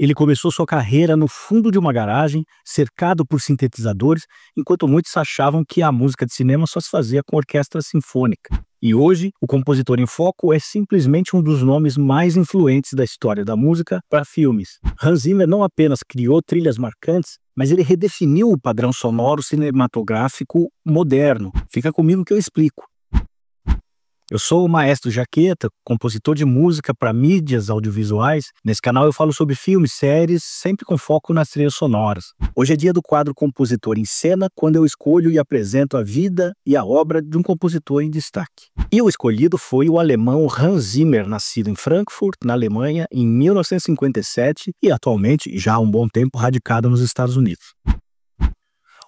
Ele começou sua carreira no fundo de uma garagem, cercado por sintetizadores, enquanto muitos achavam que a música de cinema só se fazia com orquestra sinfônica. E hoje, o compositor em foco é simplesmente um dos nomes mais influentes da história da música para filmes. Hans Zimmer não apenas criou trilhas marcantes, mas ele redefiniu o padrão sonoro cinematográfico moderno. Fica comigo que eu explico. Eu sou o Maestro Jaqueta, compositor de música para mídias audiovisuais. Nesse canal eu falo sobre filmes, séries, sempre com foco nas trilhas sonoras. Hoje é dia do quadro Compositor em Cena, quando eu escolho e apresento a vida e a obra de um compositor em destaque. E o escolhido foi o alemão Hans Zimmer, nascido em Frankfurt, na Alemanha, em 1957 e atualmente, já há um bom tempo, radicado nos Estados Unidos.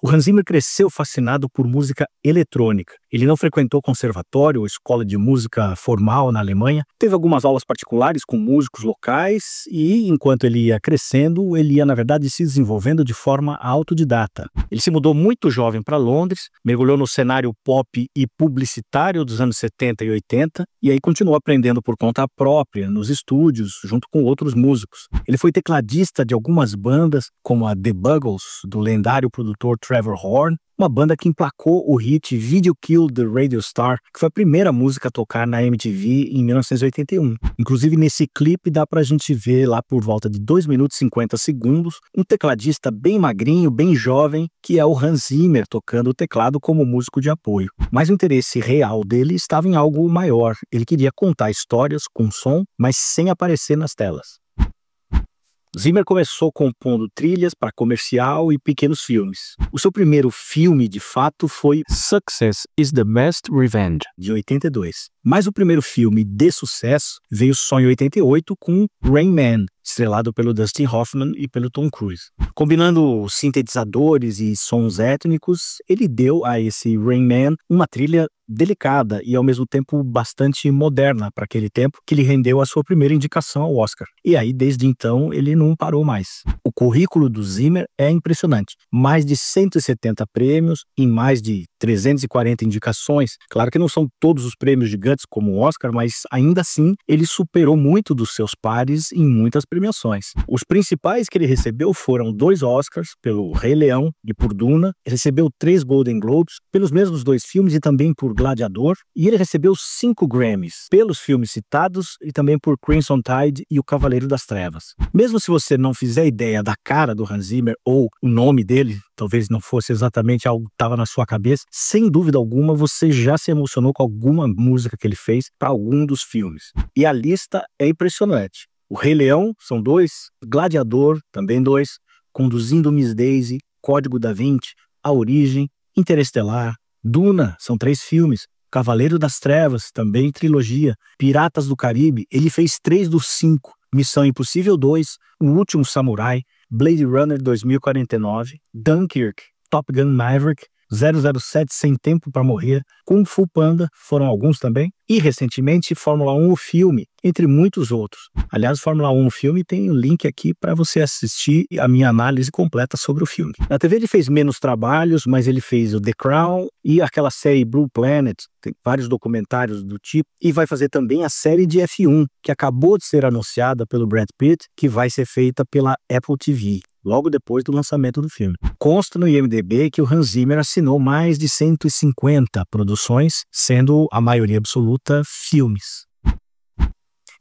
O Hans Zimmer cresceu fascinado por música eletrônica. Ele não frequentou conservatório ou escola de música formal na Alemanha, teve algumas aulas particulares com músicos locais e, enquanto ele ia crescendo, ele ia, na verdade, se desenvolvendo de forma autodidata. Ele se mudou muito jovem para Londres, mergulhou no cenário pop e publicitário dos anos 70 e 80 e aí continuou aprendendo por conta própria, nos estúdios, junto com outros músicos. Ele foi tecladista de algumas bandas, como a The Buggles, do lendário produtor Trevor Horn, uma banda que emplacou o hit Video Killed the Radio Star, que foi a primeira música a tocar na MTV em 1981. Inclusive, nesse clipe dá pra gente ver lá por volta de 2 minutos e 50 segundos, um tecladista bem magrinho, bem jovem, que é o Hans Zimmer tocando o teclado como músico de apoio. Mas o interesse real dele estava em algo maior. Ele queria contar histórias com som, mas sem aparecer nas telas. Zimmer começou compondo trilhas para comercial e pequenos filmes. O seu primeiro filme, de fato, foi Success is the Best Revenge, de 82. Mas o primeiro filme de sucesso veio só em 88 com Rain Man, estrelado pelo Dustin Hoffman e pelo Tom Cruise. Combinando sintetizadores e sons étnicos, ele deu a esse Rain Man uma trilha delicada e ao mesmo tempo bastante moderna para aquele tempo, que lhe rendeu a sua primeira indicação ao Oscar. E aí, desde então, ele não parou mais. O currículo do Zimmer é impressionante. Mais de 170 prêmios em mais de 340 indicações. Claro que não são todos os prêmios gigantes como o Oscar, mas ainda assim ele superou muito dos seus pares em muitas premiações. Os principais que ele recebeu foram 2 Oscars pelo Rei Leão e por Duna, recebeu 3 Golden Globes pelos mesmos 2 filmes e também por Gladiador, e ele recebeu 5 Grammys pelos filmes citados e também por Crimson Tide e O Cavaleiro das Trevas. Mesmo se você não fizer ideia da cara do Hans Zimmer ou o nome dele, talvez não fosse exatamente algo que estava na sua cabeça, sem dúvida alguma você já se emocionou com alguma música que ele fez para algum dos filmes. E a lista é impressionante. O Rei Leão são 2, Gladiador também 2, Conduzindo Miss Daisy, Código da Vinci, A Origem, Interestelar, Duna são 3 filmes, Cavaleiro das Trevas também trilogia, Piratas do Caribe, ele fez 3 dos 5, Missão Impossível 2, O Último Samurai, Blade Runner 2049, Dunkirk, Top Gun Maverick, 007 Sem Tempo para Morrer, Kung Fu Panda, foram alguns também, e recentemente Fórmula 1 o filme, entre muitos outros. Aliás, Fórmula 1 o filme tem o link aqui para você assistir a minha análise completa sobre o filme. Na TV ele fez menos trabalhos, mas ele fez o The Crown e aquela série Blue Planet, tem vários documentários do tipo, e vai fazer também a série de F1, que acabou de ser anunciada pelo Brad Pitt, que vai ser feita pela Apple TV. Logo depois do lançamento do filme. Consta no IMDb que o Hans Zimmer assinou mais de 150 produções, sendo a maioria absoluta filmes.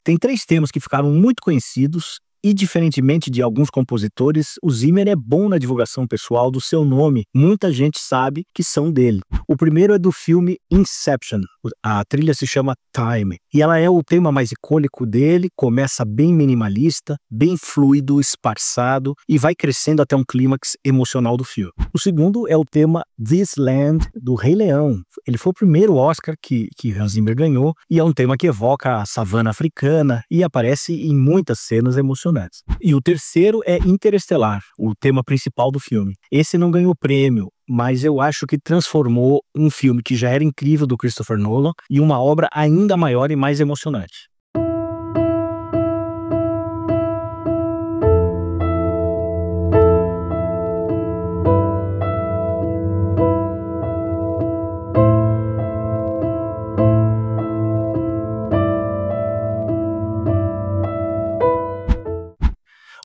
Tem 3 temas que ficaram muito conhecidos e, diferentemente de alguns compositores, o Zimmer é bom na divulgação pessoal do seu nome. Muita gente sabe que são dele. O primeiro é do filme Inception. A trilha se chama Time. E ela é o tema mais icônico dele, começa bem minimalista, bem fluido, esparçado e vai crescendo até um clímax emocional do filme. O segundo é o tema This Land, do Rei Leão. Ele foi o primeiro Oscar que Hans Zimmer ganhou e é um tema que evoca a savana africana e aparece em muitas cenas emocionantes. E o terceiro é Interestelar, o tema principal do filme. Esse não ganhou prêmio, mas eu acho que transformou um filme que já era incrível do Christopher Nolan em uma obra ainda maior e mais emocionante.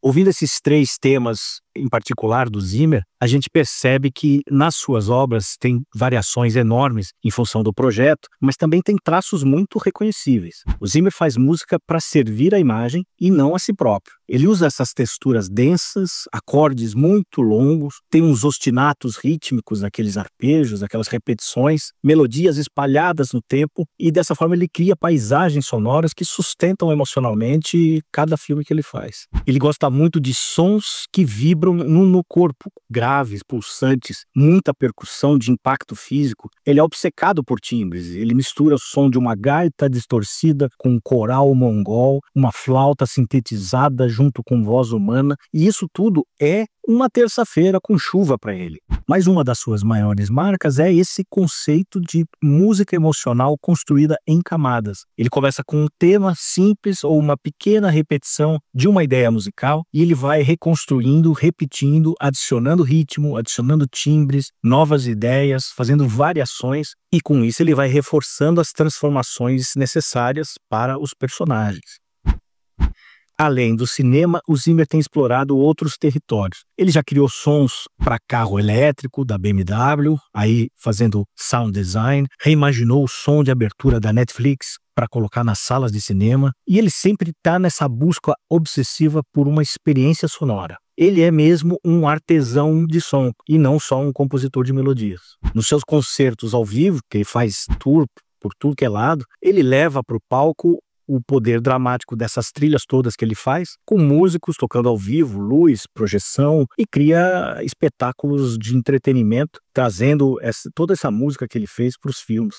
Ouvindo esses 3 temas, em particular do Zimmer, a gente percebe que nas suas obras tem variações enormes em função do projeto, mas também tem traços muito reconhecíveis. O Zimmer faz música para servir a imagem e não a si próprio. Ele usa essas texturas densas, acordes muito longos, tem uns ostinatos rítmicos naqueles arpejos, aquelas repetições, melodias espalhadas no tempo, e dessa forma ele cria paisagens sonoras que sustentam emocionalmente cada filme que ele faz. Ele gosta muito de sons que vibram no corpo, graves, pulsantes, muita percussão de impacto físico. Ele é obcecado por timbres, ele mistura o som de uma gaita distorcida com um coral mongol, uma flauta sintetizada junto com voz humana, e isso tudo é uma terça-feira com chuva para ele. Mas uma das suas maiores marcas é esse conceito de música emocional construída em camadas. Ele começa com um tema simples ou uma pequena repetição de uma ideia musical e ele vai reconstruindo, repetindo, adicionando ritmo, adicionando timbres, novas ideias, fazendo variações, e com isso ele vai reforçando as transformações necessárias para os personagens. Além do cinema, o Zimmer tem explorado outros territórios. Ele já criou sons para carro elétrico da BMW, aí fazendo sound design, reimaginou o som de abertura da Netflix para colocar nas salas de cinema, e ele sempre está nessa busca obsessiva por uma experiência sonora. Ele é mesmo um artesão de som e não só um compositor de melodias. Nos seus concertos ao vivo, que ele faz tour por tudo que é lado, ele leva para o palco o poder dramático dessas trilhas todas que ele faz, com músicos tocando ao vivo, luz, projeção, e cria espetáculos de entretenimento, trazendo toda essa música que ele fez para os filmes.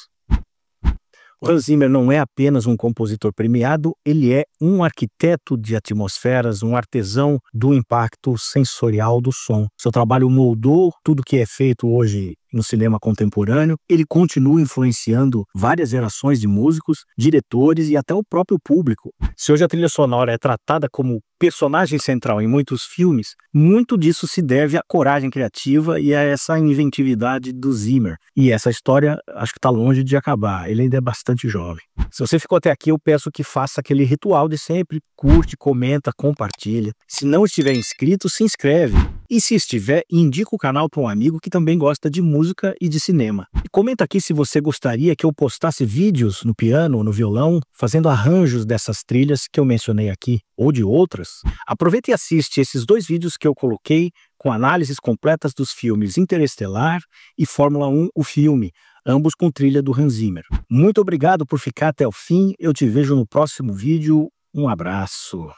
O Hans Zimmer não é apenas um compositor premiado, ele é um arquiteto de atmosferas, um artesão do impacto sensorial do som. Seu trabalho moldou tudo que é feito hoje no cinema contemporâneo. Ele continua influenciando várias gerações de músicos, diretores e até o próprio público. Se hoje a trilha sonora é tratada como personagem central em muitos filmes, muito disso se deve à coragem criativa e a essa inventividade do Zimmer. E essa história acho que está longe de acabar, ele ainda é bastante jovem. Se você ficou até aqui, eu peço que faça aquele ritual de sempre: curte, comenta, compartilha. Se não estiver inscrito, se inscreve. E se estiver, indica o canal para um amigo que também gosta de música e de cinema. E comenta aqui se você gostaria que eu postasse vídeos no piano ou no violão, fazendo arranjos dessas trilhas que eu mencionei aqui, ou de outras. Aproveita e assiste esses 2 vídeos que eu coloquei com análises completas dos filmes Interestelar e Fórmula 1, o filme, ambos com trilha do Hans Zimmer. Muito obrigado por ficar até o fim, eu te vejo no próximo vídeo, um abraço.